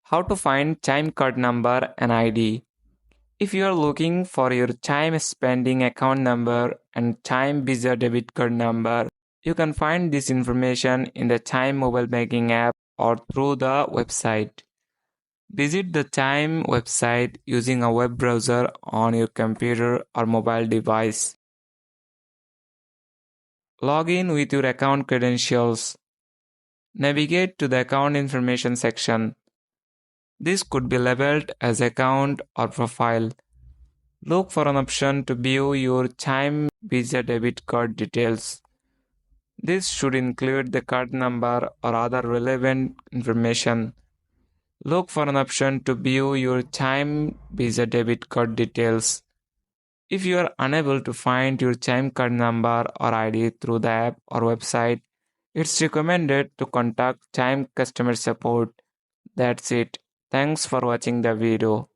How to find Chime card number and ID. If you are looking for your Chime spending account number and Chime Visa debit card number, you can find this information in the Chime mobile banking app or through the website. Visit the Chime website using a web browser on your computer or mobile device. Log in with your account credentials. Navigate to the account information section. This could be labeled as account or profile. Look for an option to view your Chime Visa debit card details. This should include the card number or other relevant information. Look for an option to view your Chime Visa debit card details. If you are unable to find your Chime card number or ID through the app or website, it's recommended to contact Chime customer support. That's it. Thanks for watching the video.